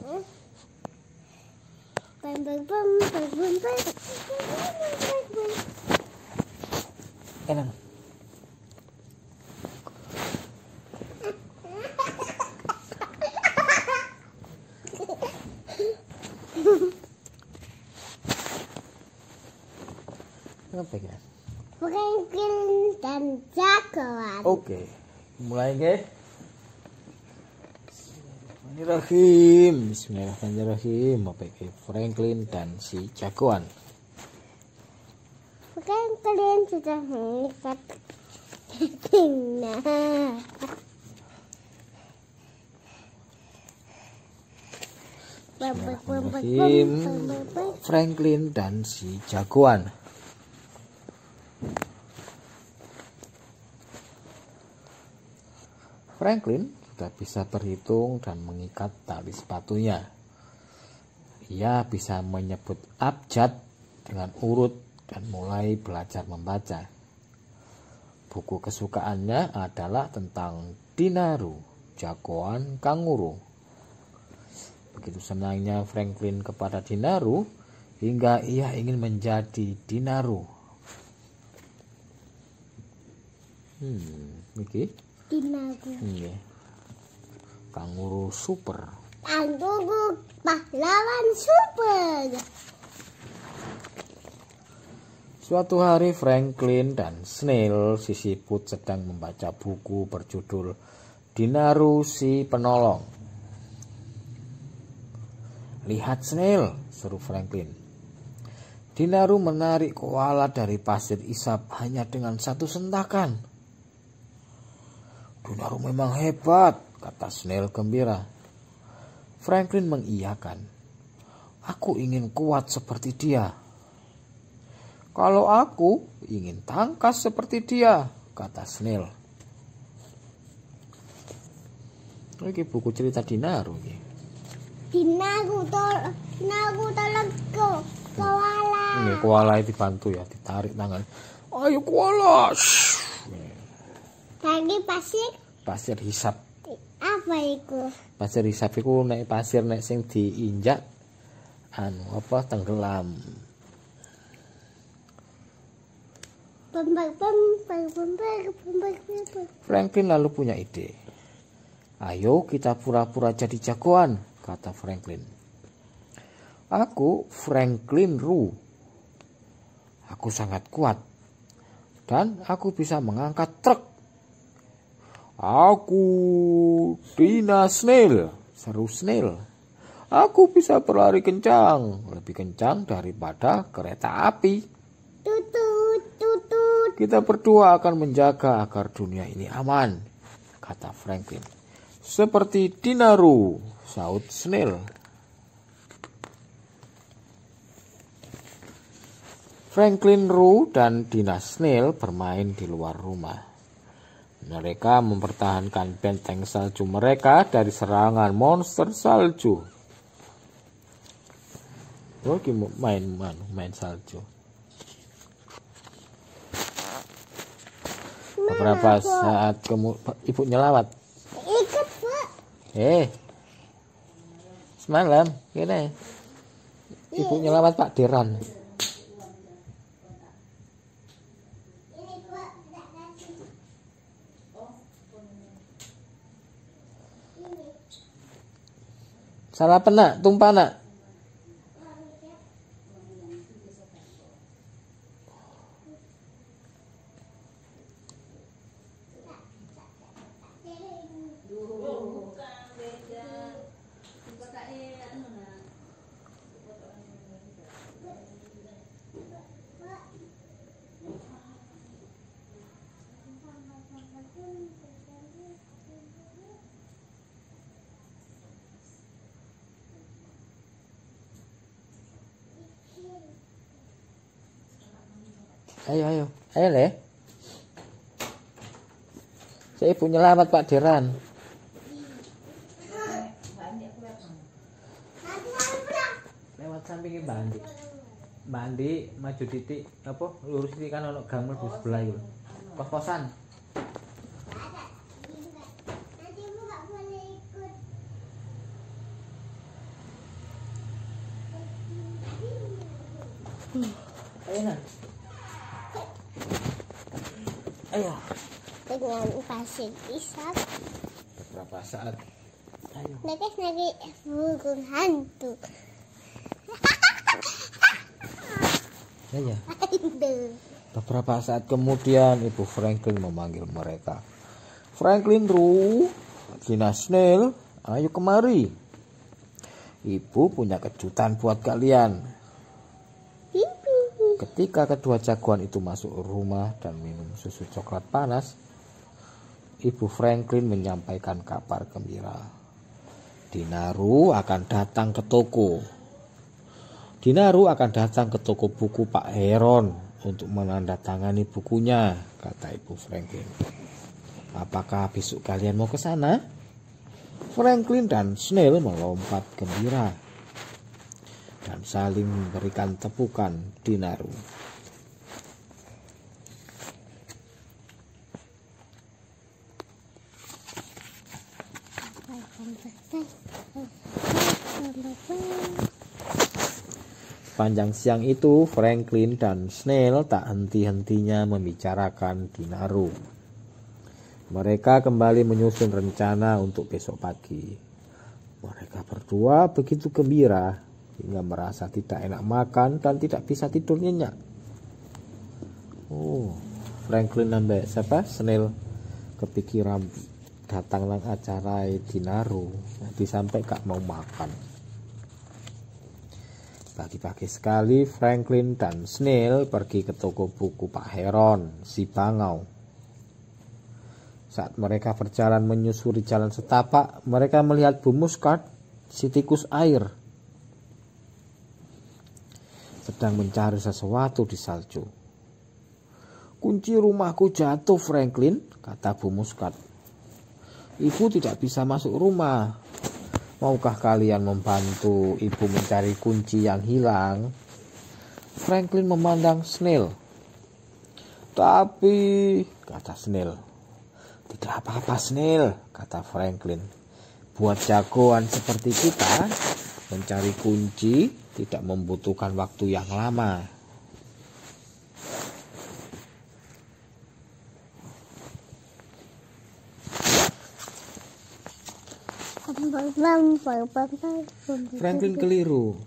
Enak. Apa ya? Franklin dan jagoan. Oke, mulai guys. Bismillahirrahmanirrahim. Apa ya? Franklin dan si jagoan. Franklin sudah mengikat Tina. Bismillahirrahmanirrahim. Franklin dan si jagoan. Franklin sudah bisa berhitung dan mengikat tali sepatunya. Ia bisa menyebut abjad dengan urut dan mulai belajar membaca. Buku kesukaannya adalah tentang Dinaru, jagoan kanguru. Begitu senangnya Franklin kepada Dinaru hingga ia ingin menjadi Dinaru. Iki Dinaru. Iya. Kanguru super. Kanguru pahlawan super. Suatu hari Franklin dan Snail sisiput sedang membaca buku berjudul Dinaru si Penolong. Lihat Snail, seru Franklin. Dinaru menarik koala dari pasir isap hanya dengan satu sentakan. Dinaru memang hebat, kata Snail gembira. Franklin mengiyakan. Aku ingin kuat seperti dia. Kalau aku ingin tangkas seperti dia, kata Snail. Ini buku cerita Dinaru. Dinaru tolong koala. Ini koala dibantu ya, ditarik tangan. Ayo koala. Tadi Pasir hisap. apa itu? Pasir hisap itu nek pasir nek sing diinjak tenggelam. Franklin lalu punya ide. Ayo kita pura-pura jadi jagoan, kata Franklin. Aku Franklin Ru. Aku sangat kuat dan aku bisa mengangkat truk. Aku Dina Snail, seru Snail. Aku bisa berlari kencang, lebih kencang daripada kereta api. Tutut, tutut. Kita berdua akan menjaga agar dunia ini aman, kata Franklin. Seperti Dinaru, saut Snail. Franklin Ru dan Dina Snail bermain di luar rumah. Mereka mempertahankan benteng salju mereka dari serangan monster salju. Main salju. Beberapa saat ibu nyelawat. Ikut, Pak. Semalam gini. Ibu nyelawat Pak Deran. Salah penak, tumpah nak. Ayo le. Saya ibu nyelamat Pak Deran. Lewat sampingnya Bandi. Bandi maju titik apa lurus titik kan ono gang mlebu sebelah iku. Kos-kosan. Ayo, Nan. Ayo. Dengan pasir pisang. Beberapa saat. Ayo. Nagi burung hantu. Ayo. Aduh. Beberapa saat kemudian Ibu Franklin memanggil mereka. Franklin, Ru, Gina Snail, ayo kemari. Ibu punya kejutan buat kalian. Ketika kedua jagoan itu masuk rumah dan minum susu coklat panas, Ibu Franklin menyampaikan kabar gembira. Dinaru akan datang ke toko. Dinaru akan datang ke toko buku Pak Heron untuk menandatangani bukunya, kata Ibu Franklin. Apakah besok kalian mau ke sana? Franklin dan Snail melompat gembira dan saling memberikan tepukan Dinaru. Sepanjang siang itu, Franklin dan Snail tak henti-hentinya membicarakan Dinaru. Mereka kembali menyusun rencana untuk besok pagi. Mereka berdua begitu gembira hingga merasa tidak enak makan dan tidak bisa tidur nyenyak. Franklin sampai Snail kepikiran datang nang acara Dinaru. Jadi sampai gak mau makan. Pagi-pagi sekali Franklin dan Snail pergi ke toko buku Pak Heron, si bangau. Saat mereka berjalan menyusuri jalan setapak, mereka melihat Bu Muskat, si tikus air, sedang mencari sesuatu di salju. Kunci rumahku jatuh, Franklin, kata Bu Muskat. Ibu tidak bisa masuk rumah. Maukah kalian membantu ibu mencari kunci yang hilang? Franklin memandang Snail. Tapi, kata Snail. Tidak apa-apa, Snail, kata Franklin. Buat jagoan seperti kita, mencari kunci tidak membutuhkan waktu yang lama. Franklin keliru.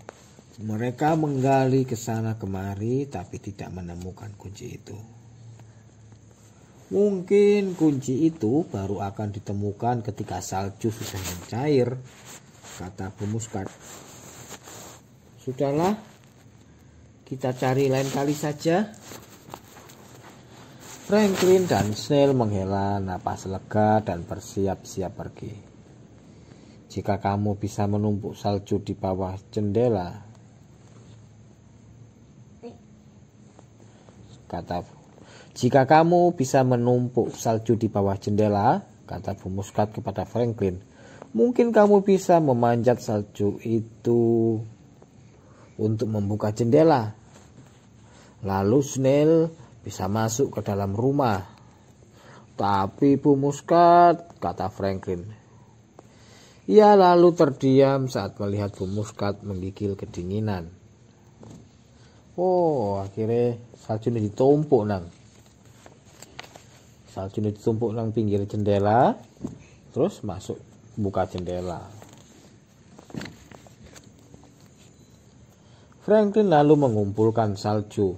Mereka menggali ke sana kemari tapi tidak menemukan kunci itu. Mungkin kunci itu baru akan ditemukan ketika salju sudah mencair, kata Bu Muskat. Sudahlah, kita cari lain kali saja. Franklin dan Snail menghela napas lega dan bersiap-siap pergi. Jika kamu bisa menumpuk salju di bawah jendela, Jika kamu bisa menumpuk salju di bawah jendela, kata Bu Muskat kepada Franklin, mungkin kamu bisa memanjat salju itu untuk membuka jendela. Lalu Snail bisa masuk ke dalam rumah. Tapi Bu Muskat, kata Franklin. Ia lalu terdiam saat melihat Bu Muskat menggigil kedinginan. Akhirnya salju ini ditumpuk nang. Salju ini ditumpuk nang pinggir jendela, terus masuk buka jendela. Franklin lalu mengumpulkan salju,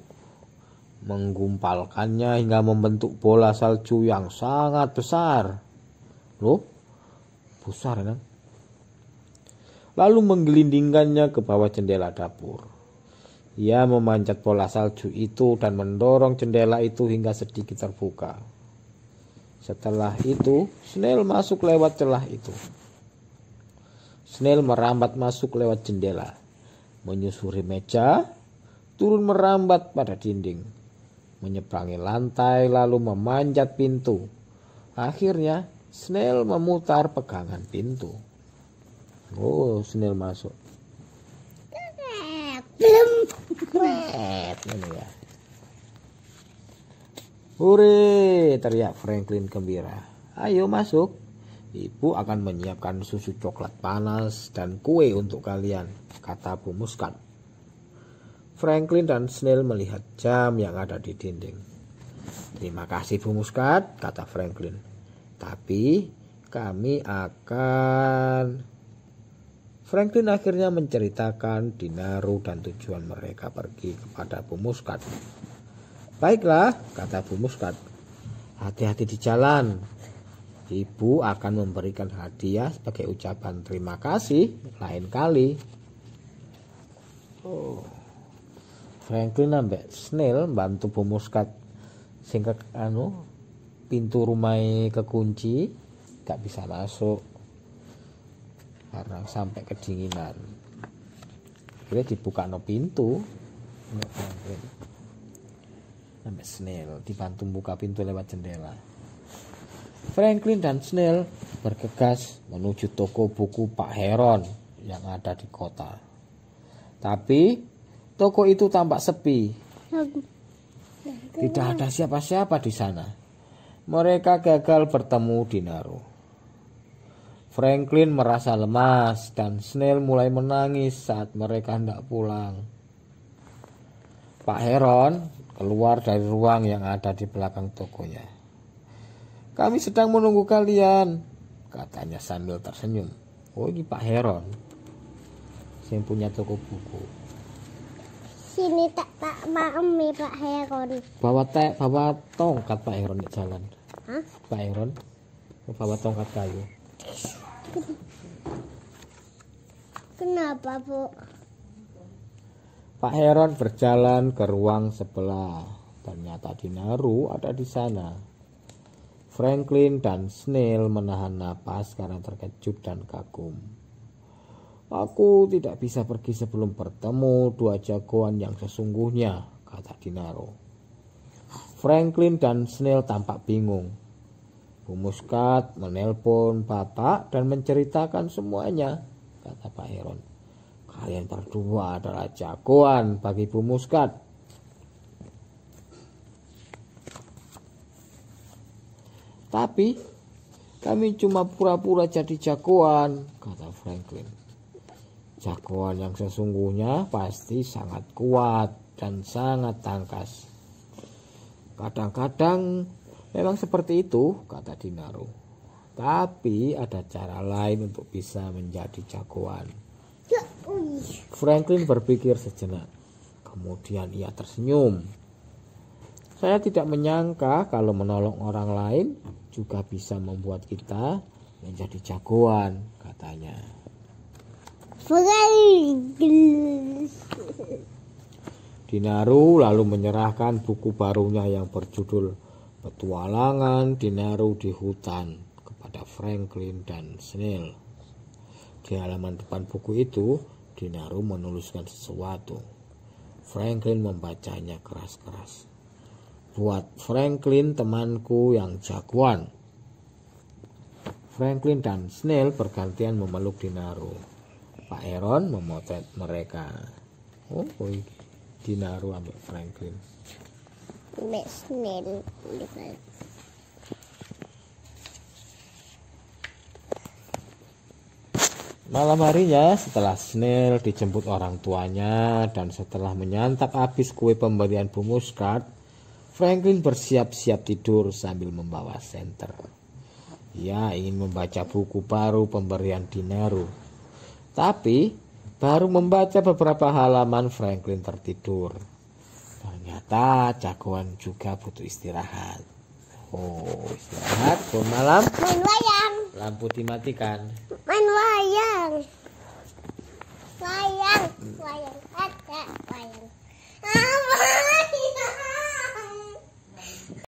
menggumpalkannya hingga membentuk bola salju yang sangat besar. Loh, besar kan? Lalu menggelindingkannya ke bawah jendela dapur. Ia memanjat bola salju itu dan mendorong jendela itu hingga sedikit terbuka. Setelah itu, Snail masuk lewat celah itu. Snail merambat masuk lewat jendela, menyusuri meja, turun merambat pada dinding, menyeberangi lantai lalu memanjat pintu. Akhirnya Snail memutar pegangan pintu. Snail masuk. Ini ya. Hore, teriak Franklin gembira. Ayo masuk. Ibu akan menyiapkan susu coklat panas dan kue untuk kalian, kata Bu Muskat. Franklin dan Snail melihat jam yang ada di dinding. "Terima kasih Bu Muskat," kata Franklin. "Tapi kami akan..." Franklin akhirnya menceritakan Dinaru dan tujuan mereka pergi kepada Bu Muskat. "Baiklah," kata Bu Muskat. "Hati-hati di jalan. Ibu akan memberikan hadiah sebagai ucapan terima kasih lain kali." Franklin ambek Snail bantu Bu Muskat sehingga pintu rumahnya kekunci, gak bisa masuk karena sampai kedinginan. Akhirnya dibuka pintu untuk Franklin ambek Snail, dibantu buka pintu lewat jendela. Franklin dan Snail bergegas menuju toko buku Pak Heron yang ada di kota. Tapi toko itu tampak sepi. Tidak ada siapa-siapa di sana. Mereka gagal bertemu Dinaru. Franklin merasa lemas dan Snail mulai menangis saat mereka hendak pulang. Pak Heron keluar dari ruang yang ada di belakang tokonya. "Kami sedang menunggu kalian," katanya sambil tersenyum. Oh, ini Pak Heron yang punya toko buku. Sini tak mami Pak Heron. Bawa tongkat Pak Heron di jalan. Hah? Pak Heron bawa tongkat kayu. Kenapa, Bu? Pak Heron berjalan ke ruang sebelah. Ternyata Dinaru ada di sana. Franklin dan Snail menahan napas karena terkejut dan kagum. "Aku tidak bisa pergi sebelum bertemu dua jagoan yang sesungguhnya," kata Dinaru. Franklin dan Snail tampak bingung. Bu Muskat menelpon Bapak dan menceritakan semuanya, kata Pak Heron. "Kalian berdua adalah jagoan bagi Bu Muskat." "Tapi kami cuma pura-pura jadi jagoan," kata Franklin. "Jagoan yang sesungguhnya pasti sangat kuat dan sangat tangkas." "Kadang-kadang memang seperti itu," kata Dinaru. "Tapi ada cara lain untuk bisa menjadi jagoan." Franklin berpikir sejenak. Kemudian ia tersenyum. "Saya tidak menyangka kalau menolong orang lain juga bisa membuat kita menjadi jagoan," katanya. Dinaru lalu menyerahkan buku barunya yang berjudul Petualangan Dinaru di Hutan kepada Franklin dan Snail. Di halaman depan buku itu, Dinaru menuliskan sesuatu. Franklin membacanya keras-keras. "Buat Franklin, temanku yang jagoan." Franklin dan Snail bergantian memeluk Dinaru. Pak Heron memotret mereka. Oh, Dinaru ambil Franklin. Snail. Malam harinya, setelah Snail dijemput orang tuanya dan setelah menyantap habis kue pemberian Bu Muskat, Franklin bersiap-siap tidur sambil membawa senter. Ia ingin membaca buku baru pemberian Dinaru. Tapi baru membaca beberapa halaman Franklin tertidur. Ternyata jagoan juga butuh istirahat. Istirahat, bangun malam. Main wayang. Lampu dimatikan. Main wayang. Wayang.